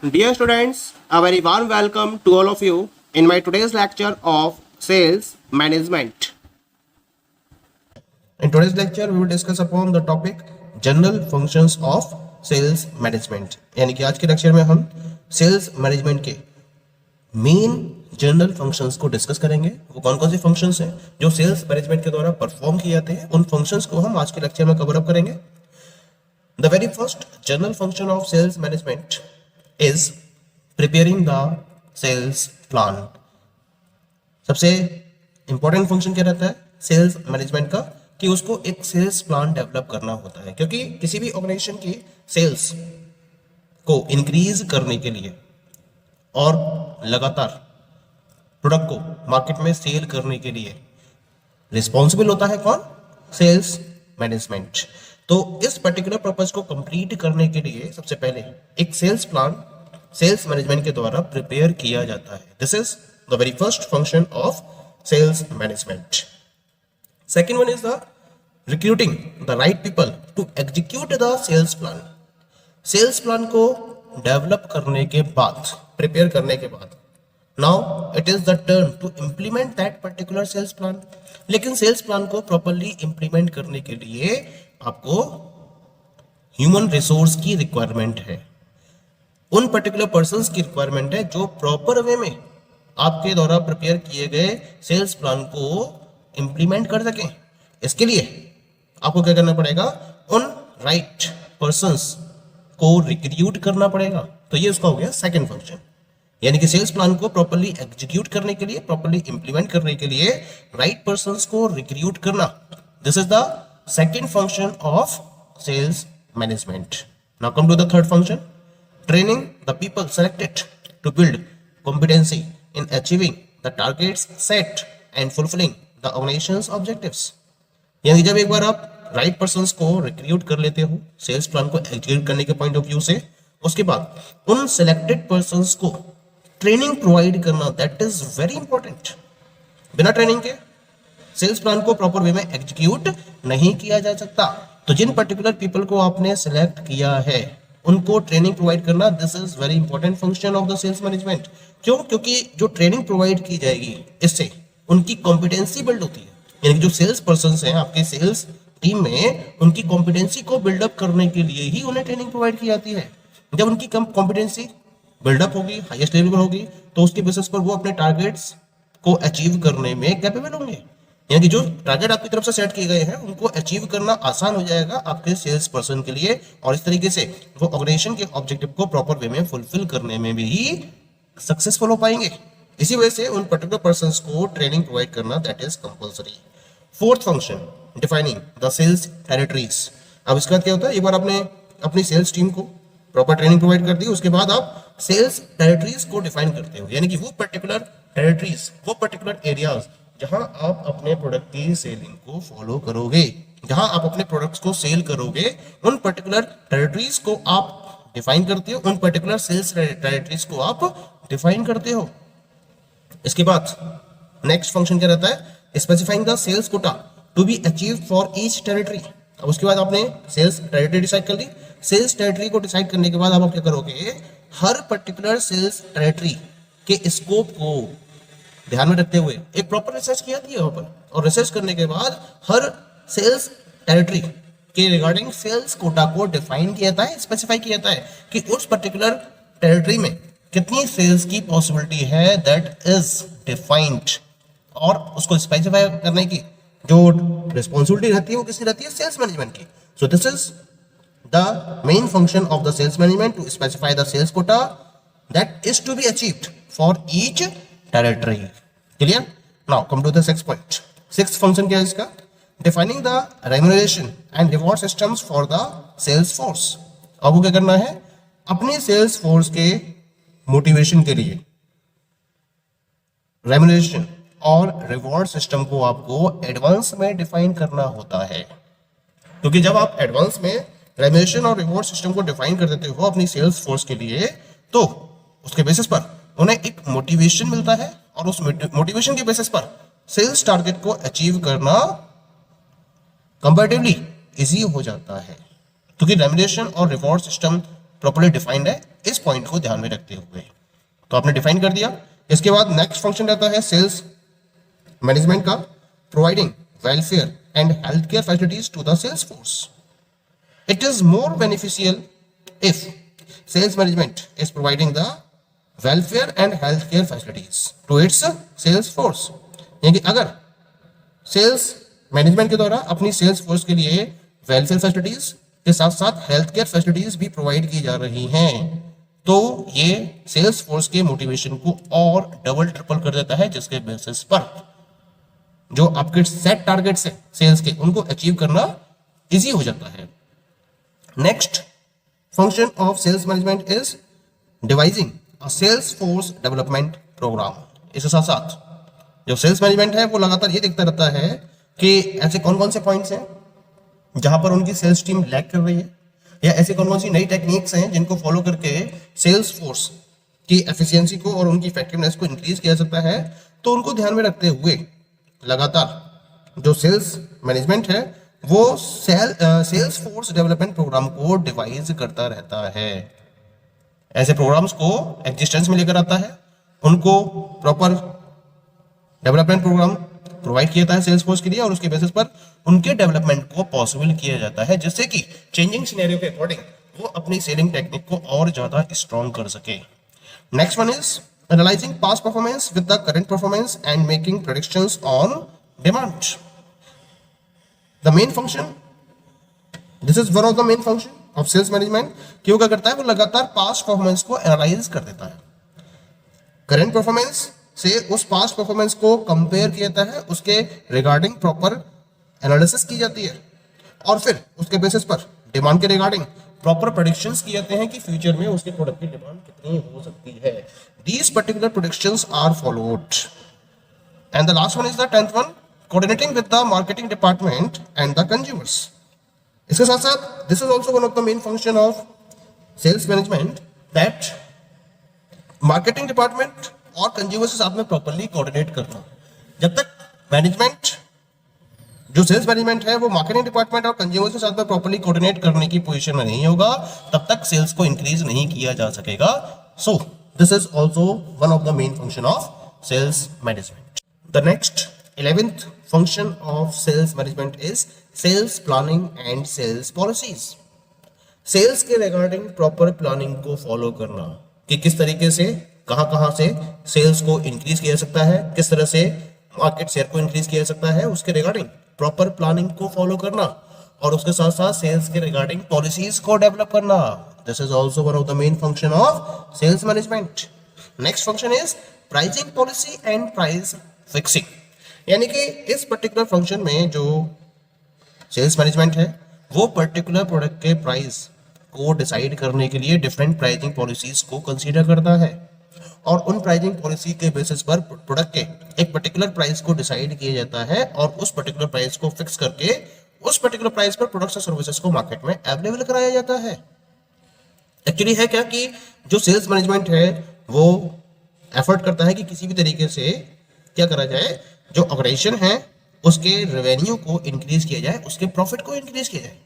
Dear students, a very warm welcome to all of you in my today's lecture of sales management. In today's lecture, we will discuss upon the topic general functions of sales management. यानी कि आज के lecture में हम sales management के main general functions को discuss करेंगे। वो कौन कौन से फंक्शंस हैं जो सेल्स मैनेजमेंट के द्वारा परफॉर्म किए जाते हैं, उन फंक्शंस को हम आज के लेक्चर में कवर अप करेंगे। The very first general function of sales management is preparing the sales plan. सबसे इंपॉर्टेंट फंक्शन क्या रहता है सेल्स मैनेजमेंट का कि उसको एक सेल्स प्लान डेवलप करना होता है, क्योंकि किसी भी ऑर्गेनाइजेशन की सेल्स को इंक्रीज करने के लिए और लगातार प्रोडक्ट को मार्केट में सेल करने के लिए रिस्पॉन्सिबल होता है कौन? Sales management. तो इस पर्टिकुलर पर्पस को कंप्लीट करने के लिए सबसे पहले एक सेल्स प्लान सेल्स मैनेजमेंट के द्वारा प्रिपेयर किया जाता है। This is the very first function of sales management. Second one is the recruiting the right people to execute the sales plan. Sales plan को डेवलप करने के बाद, प्रिपेयर करने के बाद, now it is the turn to implement that particular sales plan. लेकिन sales plan को properly implement करने के लिए आपको ह्यूमन रिसोर्स की रिक्वायरमेंट है, उन पर्टिकुलर पर्संस की रिक्वायरमेंट है जो प्रॉपर वे में आपके द्वारा प्रिपेयर किए गए सेल्स प्लान को इंप्लीमेंट कर सकें। इसके लिए आपको क्या करना पड़ेगा? उन राइट पर्संस को रिक्रूट करना पड़ेगा। तो ये उसका हो गया सेकंड फंक्शन, यानी कि सेल्स प्लान को प्रॉपर्ली एग्जीक्यूट करने के लिए, प्रॉपर्ली इंप्लीमेंट करने के लिए राइट पर्संस को रिक्रूट करना। This is the second function of sales management. Now come to the third function, training the people selected to build competency in achieving the targets set and fulfilling the organization's objectives. यानी जब एक बार आप right persons को recruit कर लेते हो sales plan को execute करने के पॉइंट ऑफ व्यू से, उसके बाद उन सिलेक्टेड पर्सन्स को ट्रेनिंग प्रोवाइड करना, दैट इज वेरी इंपॉर्टेंट। बिना ट्रेनिंग के सेल्स प्लान को प्रॉपर वे में एग्जीक्यूट नहीं किया जा सकता। तो जिन पर्टिकुलर पीपल को आपने सिलेक्ट किया है उनको ट्रेनिंग प्रोवाइड करना, this is very important function of the sales management. क्यों? क्योंकि जो ट्रेनिंग प्रोवाइड की जाएगी इससे उनकी कॉम्पिटेंसी बिल्ड होती है, यानी कि जो सेल्स पर्सन हैं आपके सेल्स टीम में, उनकी कॉम्पिटेंसी को बिल्डअप करने के लिए ही उन्हें ट्रेनिंग प्रोवाइड की जाती है। जब उनकी कॉम्पिटेंसी बिल्डअप होगी, हाईएस्ट लेवल पर होगी, तो उसके बेसिस पर वो अपने टारगेट्स को अचीव करने में कैपेबल होंगे। यानी कि जो टारगेट आपकी तरफ से सेट किए गए हैं उनको अचीव करना आसान हो जाएगा आपके सेल्स पर्सन के लिए, और इस तरीके से वो ऑर्गेनाइजेशन के ऑब्जेक्टिव को प्रॉपर वे में फुलफिल करने में भी सक्सेसफुल हो पाएंगे। इसी वजह से उन पर्टिकुलर पर्संस को ट्रेनिंग प्रोवाइड करना, that is compulsory. Fourth function, defining the sales territories. अब इसके बाद क्या होता है, एक बार आपने अपनी सेल्स टीम को प्रॉपर ट्रेनिंग प्रोवाइड कर दी, उसके बाद आप सेल्स टेरिटरीज को डिफाइन करते हो, यानी कि वो पर्टिकुलर टेरिटरीज, वो पर्टिकुलर एरियाज जहां आप अपने प्रोडक्ट की सेलिंग को फॉलो करोगे, जहां आप अपने प्रोडक्ट्स को सेल करोगे, उन पर्टिकुलर टेरिटरीज को आप डिफाइन करते हो, उन पर्टिकुलर सेल्स टेरिटरीज को आप डिफाइन करते हो। इसके बाद नेक्स्ट फंक्शन क्या रहता है? Specifying the sales quota to be achieve for each territory. अब उसके बाद आपने सेल्स टेरिटरी डिसाइड कर ली। सेल्स टेरिटरी को डिसाइड करने के बाद आप क्या करोगे? हर पर्टिकुलर सेल्स टेरिटरी के स्कोप को ध्यान में रखते हुए एक प्रॉपर रिसर्च किया थी वहां पर, और रिसर्च करने के बाद हर सेल्स टेरिटरी के रिगार्डिंग सेल्स कोटा को डिफाइन किया जाता है, स्पेसिफाई किया जाता है कि उस पर्टिकुलर टेरिटरी में कितनी सेल्स की पॉसिबिलिटी है, दैट इज डिफाइंड। और उसको स्पेसिफाई करने की जो रिस्पॉन्सिबिलिटी रहती है वो किसकी रहती है? सेल्स मैनेजमेंट की। So this is the main function of the sales management, to specify the sales quota that is to be achieved for each territory. Clear? Now come to the sixth point. Sixth function क्या है इसका? Defining the remuneration and reward systems for the sales force. आपको क्या करना है? अपनी sales force के motivation के लिए रेम्यूनरेशन और रिवॉर्ड सिस्टम को आपको एडवांस में डिफाइन करना होता है, क्योंकि जब आप एडवांस में रेम्यूनरेशन और रिवॉर्ड सिस्टम को डिफाइन कर देते हो अपनी सेल्स फोर्स के लिए, तो उसके बेसिस पर उन्हें एक मोटिवेशन मिलता है, और उस मोटिवेशन के बेसिस पर सेल्स टारगेट को अचीव करना कंपैरेटिवली इजी हो जाता है, क्योंकि रेम्यूनरेशन और रिवॉर्ड सिस्टम प्रॉपर्ली डिफाइंड है, इस पॉइंट को ध्यान में रखते हुए। तो आपने डिफाइन कर दिया। इसके बाद नेक्स्ट फंक्शन रहता है सेल्स मैनेजमेंट का, providing welfare and health care facilities to the sales force. It is more beneficial if sales management is providing the welfare and health care facilities to its sales force. यानी कि अगर sales management के द्वारा अपनी sales force के लिए welfare facilities के साथ साथ हेल्थ केयर फैसिलिटीज भी प्रोवाइड की जा रही हैं, तो ये सेल्स फोर्स के मोटिवेशन को और डबल ट्रिपल कर देता है, जिसके बेसिस पर जो आपके सेट टारगेट्स है सेल्स के, उनको अचीव करना इजी हो जाता है। Next function of sales management is devising a sales force development program. इसके साथ साथ जो सेल्स मैनेजमेंट है वो लगातार ये देखता रहता है कि ऐसे कौन कौन से पॉइंट्स हैं जहां पर उनकी सेल्स टीम लैग कर रही है, या ऐसी कौन कौन सी नई टेक्निक्स हैं जिनको फॉलो करके सेल्स फोर्स की एफिशिएंसी को और उनकी इफेक्टिवनेस को इंक्रीज किया जा सकता है। तो उनको ध्यान में रखते हुए लगातार जो सेल्स मैनेजमेंट है वो सेल्स फोर्स डेवलपमेंट प्रोग्राम को डिवाइस करता रहता है। ऐसे प्रोग्राम्स को एग्जिस्टेंस में लेकर आता है, उनको प्रॉपर डेवलपमेंट प्रोग्राम प्रोवाइड किया जाता है सेल्स फोर्स के लिए, और उसके बेसिस पर उनके डेवलपमेंट को पॉसिबल किया जाता है, जिससे कि चेंजिंग सिनेरियो के अकॉर्डिंग वो अपनी सेलिंग टेक्निक को और ज्यादा स्ट्रॉन्ग कर सके। Next one is analysing past performance with the current performance and making predictions on demand. The main function, this is one of the main function of sales management. क्यों क्या करता है, वो लगातार पास्ट परफॉर्मेंस को analyse कर देता है, करंट परफॉर्मेंस से उस पास्ट परफॉर्मेंस को कंपेयर किया जाता है, उसके रिगार्डिंग प्रॉपर एनालिसिस की जाती है, और फिर उसके बेसिस पर डिमांड के रिगार्डिंग प्रॉपर प्रेडिक्शंस किए जाते हैं कि फ्यूचर में उसके प्रोडक्ट की डिमांड कितनी हो सकती है। These particular predictions are followed. And the last one is the 10th one, coordinating with the marketing department and the consumers. इसके साथ साथ this is also one of the main function of sales management, that marketing department और consumer के साथ में properly coordinate करना। जब तक मैनेजमेंट, जो सेल्स मैनेजमेंट है, वो मार्केटिंग डिपार्टमेंट और कंज्यूमर के साथ में प्रॉपर्ली कोऑर्डिनेट करने की पोजीशन में नहीं होगा, तब तक सेल्स को इंक्रीज नहीं किया जा सकेगा। So this is also one of the main function of sales management. The next 11th function of sales management is sales planning and sales policies. Sales के रिगार्डिंग प्रॉपर प्लानिंग को follow करना कि किस तरीके से कहां से सेल्स को इंक्रीज किया जा सकता है, किस तरह से मार्केट शेयर को इंक्रीज किया जा सकता है, उसके रिगार्डिंग प्रॉपर प्लानिंग को फॉलो करना, और उसके साथ साथ सेल्स के रिगार्डिंग पॉलिसीज को डेवलप करना। This is also one of the main function of sales management. Next function is pricing policy and price fixing. यानी कि इस पर्टिकुलर फंक्शन में जो सेल्स मैनेजमेंट है वो पर्टिकुलर प्रोडक्ट के प्राइस को डिसाइड करने के लिए डिफरेंट प्राइसिंग पॉलिसीज को कंसीडर करता है, और उन प्राइसिंग पॉलिसी के बेसिस पर प्रोडक्ट के एक पर्टिकुलर प्राइस को डिसाइड किया जाता है, और उस पर्टिकुलर प्राइस को फिक्स करके उस पर्टिकुलर प्राइस पर प्रोडक्ट्स और सर्विसेज को मार्केट में अवेलेबल कराया जाता है। एक्चुअली है क्या कि जो सेल्स मैनेजमेंट है वो एफर्ट करता है कि किसी भी तरीके से क्या करा जाए, जो ऑर्गेनाइजेशन है उसके रेवेन्यू को इंक्रीज किया जाए, उसके प्रॉफिट को इंक्रीज किया जाए,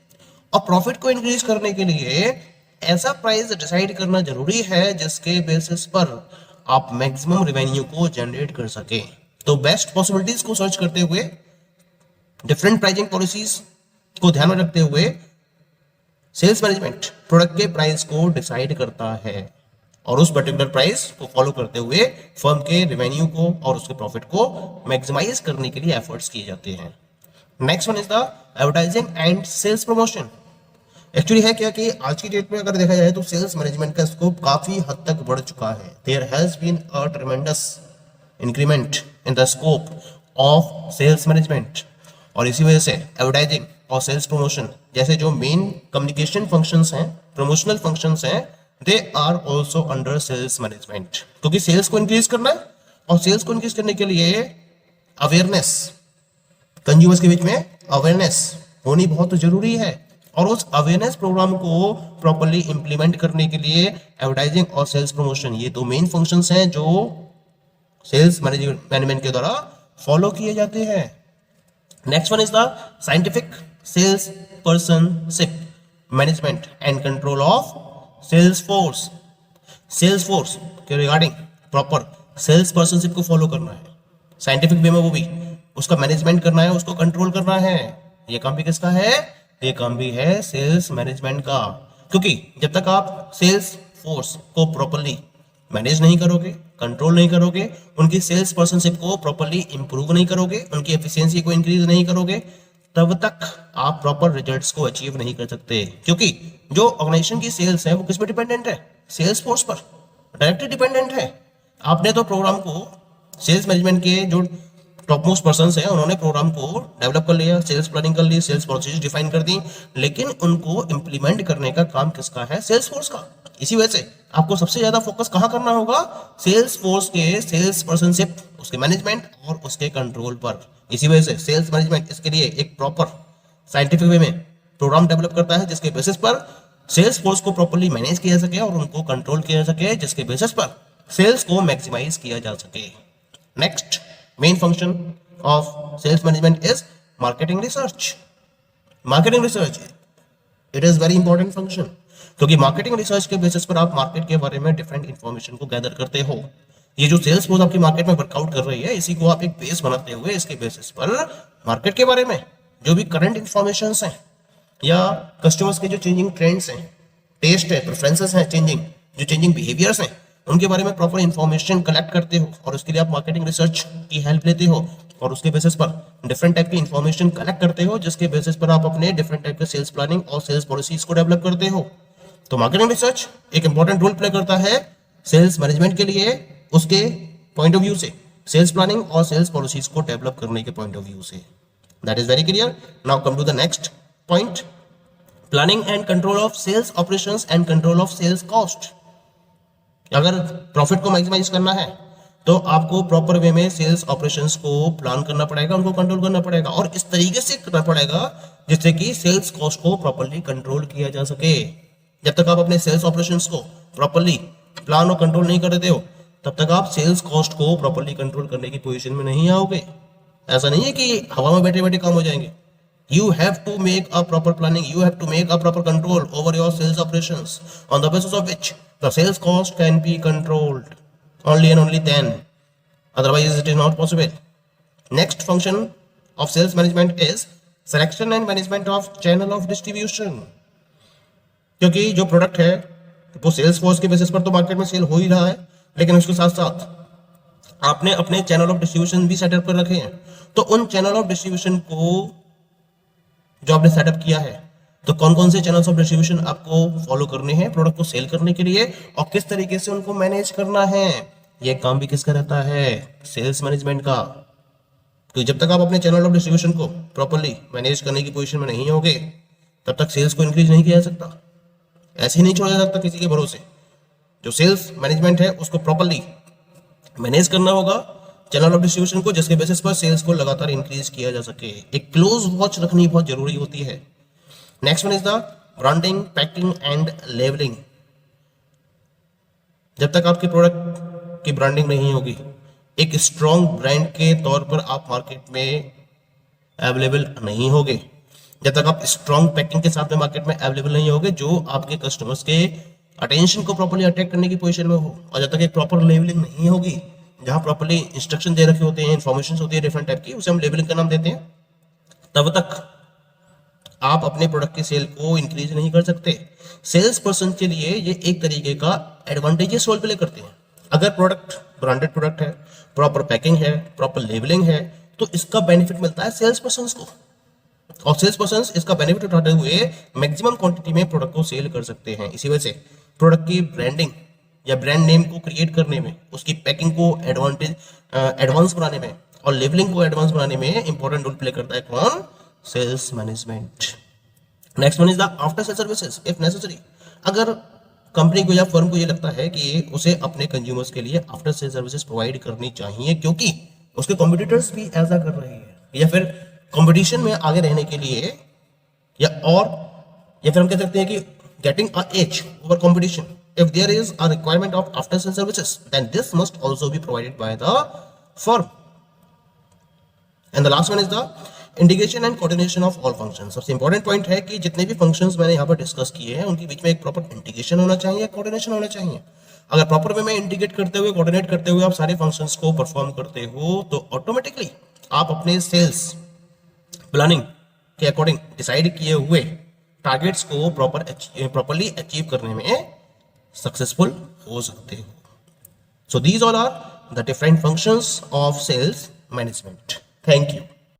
और प्रॉफिट को इंक्रीज करने के लिए ऐसा प्राइस डिसाइड करना जरूरी है जिसके बेसिस पर आप मैक्सिमम रेवेन्यू को जनरेट कर सके। तो बेस्ट पॉसिबिलिटीज को सर्च करते हुए, डिफरेंट प्राइसिंग पॉलिसीज को ध्यान में रखते हुए सेल्स मैनेजमेंट प्रोडक्ट के प्राइस को डिसाइड करता है, और उस पर्टिकुलर प्राइस को फॉलो करते हुए फर्म के रेवेन्यू को और उसके प्रॉफिट को मैक्सिमाइज करने के लिए एफर्ट्स किए जाते हैं। Next one is the advertising and sales promotion. Actually है क्या कि आज की डेट में अगर देखा जाए तो सेल्स मैनेजमेंट का स्कोप काफी हद तक बढ़ चुका है। There has been a tremendous increment in the scope of sales management, और इसी वजह से एडवर्टाइजिंग और सेल्स प्रमोशन जैसे जो मेन कम्युनिकेशन फंक्शंस हैं, प्रमोशनल फंक्शंस हैं, they are also under sales management. क्योंकि सेल्स को इंक्रीज करना है, और सेल्स को इंक्रीज करने के लिए अवेयरनेस, कंज्यूमर्स के बीच में अवेयरनेस होनी बहुत जरूरी है, और उस अवेयरनेस प्रोग्राम को प्रॉपर्ली इंप्लीमेंट करने के लिए एडवर्टाइजिंग और सेल्स प्रमोशन, ये दो मेन फंक्शंस हैं जो सेल्स मैनेजमेंट के द्वारा फॉलो किए जाते हैं। Next one is the scientific sales personship management and control of sales force, sales force के रिगार्डिंग प्रॉपर सेल्स पर्सनशिप को फॉलो करना है साइंटिफिक वे में, वो भी उसका मैनेजमेंट करना है, उसको कंट्रोल करना है। ये काम भी किसका है? ये काम भी है सेल्स मैनेजमेंट का। क्योंकि जब तक आप सेल्स फोर्स को प्रॉपरली मैनेज नहीं करोगे, कंट्रोल नहीं करोगे, उनकी सेल्स पर्सनशिप को प्रॉपरली इंप्रूव नहीं करोगे, उनकी एफिशिएंसी को इंक्रीज नहीं करोगे, तब तक आप प्रॉपर रिजल्ट्स को अचीव नहीं कर सकते। क्योंकि जो ऑर्गेनाइजेशन की सेल्स है वो किस पे डिपेंडेंट है? सेल्स फोर्स पर डायरेक्टली डिपेंडेंट है। आपने तो प्रोग्राम को, सेल्स मैनेजमेंट के जो टॉप मोस्ट पर्सन है उन्होंने प्रोग्राम को डेवलप कर लिया, सेल्स प्लानिंग कर ली, सेल्स प्रोसेस डिफाइन कर दी, लेकिन उनको इंप्लीमेंट करने का काम किसका है? सेल्स फोर्स का। इसी वजह से आपको सबसे ज्यादा फोकस कहां करना होगा? सेल्स फोर्स के सेल्स पर्सनशिप, उसके मैनेजमेंट और उसके कंट्रोल पर। इसी वजह से सेल्स मैनेजमेंट इसके लिए एक प्रॉपर साइंटिफिक वे में प्रोग्राम डेवलप करता है जिसके बेसिस पर सेल्स फोर्स को प्रॉपर्ली मैनेज किया जा सके और उनको कंट्रोल किया जा सके, जिसके बेसिस पर सेल्स को मैक्सिमाइज किया जा सके। Next main function of sales management is marketing research. Marketing research it is very important function, क्योंकि मार्केटिंग रिसर्च के बेसिस पर आप मार्केट के बारे में डिफरेंट इंफॉर्मेशन को गैदर करते हो। ये जो सेल्स फोर्स आपकी मार्केट में वर्कआउट कर रही है, इसी को आप एक बेस बनाते हुए इसके बेसिस पर मार्केट के बारे में जो भी करंट इंफॉर्मेशन हैं या कस्टमर्स के जो चेंजिंग ट्रेंड्स हैं, टेस्ट है, प्रेफरेंसेस हैं, जो चेंजिंग बिहेवियर्स हैं, उनके बारे में प्रॉपर इंफॉर्मेशन कलेक्ट करते हो और उसके लिए आप मार्केटिंग रिसर्च की हेल्प लेते हो और उसके बेसिस पर डिफरेंट टाइप की इंफॉर्मेशन कलेक्ट करते हो, जिसके बेसिस पर आप अपने डिफरेंट टाइप के सेल्स प्लानिंग और सेल्स पॉलिसीज को डेवलप करते हो। तो मार्केटिंग रिसर्च एक इंपॉर्टेंट रोल प्ले करता है सेल्स मैनेजमेंट के लिए, उसके पॉइंट ऑफ व्यू से, सेल्स प्लानिंग और सेल्स पॉलिसीज को डेवलप करने के पॉइंट ऑफ व्यू से। That is very clear. Now come to the next point, planning and control of sales operations and control of sales cost. अगर profit को maximise करना है तो आपको प्रॉपर वे में सेल्स ऑपरेशंस को प्लान करना पड़ेगा, उनको कंट्रोल करना पड़ेगा और इस तरीके से करना पड़ेगा जिससे कि सेल्स कॉस्ट को प्रॉपर्ली कंट्रोल किया जा सके। जब तक आप अपने सेल्स ऑपरेशंस को प्रॉपर्ली प्लान और कंट्रोल नहीं कर देते हो, तब तक आप सेल्स कॉस्ट को प्रॉपर्ली कंट्रोल करने की पोजीशन में नहीं आओगे। ऐसा नहीं है कि हवा में बैठे बैठे काम हो जाएंगे। You have to make a proper planning, you have to make a proper control over your sales operations, on the basis of which the sales cost can be controlled. Only and only then. Otherwise, it is not possible. Next function of sales management is selection and management of channel of distribution. क्योंकि जो product है वो sales force के basis पर तो market में cell हो ही रहा है, लेकिन उसके साथ साथ आपने अपने चैनल ऑफ डिस्ट्रीब्यूशन भी सेटअप कर रखे हैं। तो उन चैनल ऑफ डिस्ट्रीब्यूशन को जो आपने सेटअप किया है, तो कौन कौन से चैनल्स ऑफ डिस्ट्रीब्यूशन आपको फॉलो करने हैं प्रोडक्ट को सेल करने के लिए और किस तरीके से उनको मैनेज करना है, ये काम भी किसका रहता है? सेल्स मैनेजमेंट का। तो जब तक आप अपने चैनल ऑफ डिस्ट्रीब्यूशन को प्रॉपर्ली मैनेज करने की पोजीशन में नहीं होगे, तब तक सेल्स को इंक्रीज नहीं किया जा सकता। ऐसे ही नहीं छोड़ा जा सकता किसी के भरोसे। जो सेल्स मैनेजमेंट है उसको प्रॉपर्ली मैनेज करना होगा चैनल ऑफ डिस्ट्रीब्यूशन को, जिसके बेसिस पर सेल्स को लगातार इंक्रीज किया जा सके। एक क्लोज वॉच रखनी बहुत जरूरी होती है। Next one is the branding, packing and labelling. जब तक आपके प्रोडक्ट की ब्रांडिंग नहीं होगी, एक स्ट्रॉन्ग ब्रांड के तौर पर आप मार्केट में अवेलेबल नहीं होगे, जब तक आप स्ट्रॉन्ग पैकिंग के साथ में मार्केट में अवेलेबल नहीं होगे जो आपके कस्टमर्स के अटेंशन को प्रॉपर्ली अट्रैक्ट करने की पोजीशन में हो, और जब तक एक प्रॉपर लेबलिंग नहीं होगी जहां प्रॉपर्ली इंस्ट्रक्शन दे रखे होते हैं, इंफॉर्मेशन होती है डिफरेंट टाइप की, उसे हम लेबलिंग का नाम देते हैं, तब तक आप अपने प्रोडक्ट की सेल को इंक्रीज नहीं कर सकते। सेल्स पर्सन के लिए ये एक तरीके का एडवांटेजेस रोल प्ले करते हैं। अगर प्रोडक्ट ब्रांडेड प्रोडक्ट है, प्रॉपर पैकिंग है, प्रॉपर लेबलिंग है, तो इसका बेनिफिट मिलता है सेल्स पर्सन को, और सेल्स पर्सन इसका बेनिफिट उठाते हुए मैक्सिमम क्वांटिटी में प्रोडक्ट को सेल कर सकते हैं। इसी वजह से प्रोडक्ट की ब्रांडिंग या ब्रांड नेम को क्रिएट करने में, उसकी पैकिंग को एडवांस बनाने में और लेबलिंग को एडवांस बनाने में इंपॉर्टेंट रोल प्ले करता है कौन? Sales management. Next one is the after sale services if necessary. अगर कंपनी को या फर्म को ये लगता है कि उसे अपने कंज्यूमर्स के लिए आफ्टर सेल सर्विसेज प्रोवाइड करनी चाहिए क्योंकि उसके कॉम्पिटिटर्स भी ऐसा कर रहे हैं, या फिर कंपटीशन में आगे रहने के लिए, या फिर हम कह सकते हैं कि getting a edge over competition, if there is a requirement of after sale services, then this must also be provided by the firm. And the last one is the integration and coordination of all functions. सबसे important point है कि जितने भी functions मैंने यहाँ पर discuss किए हैं उनके बीच में एक प्रॉपर इंटीग्रेशन होना चाहिए, कोऑर्डिनेशन होना चाहिए। अगर प्रॉपर वे में इंटीग्रेट करते हुए, कोऑर्डिनेट करते हुए आप सारे फंक्शंस को परफॉर्म करते हो तो ऑटोमेटिकली आप अपने सेल्स प्लानिंग के अकॉर्डिंग डिसाइड किए हुए टारगेट्स को प्रॉपरली अचीव करने में सक्सेसफुल हो सकते हो। So these all are the different functions of sales management. Thank you.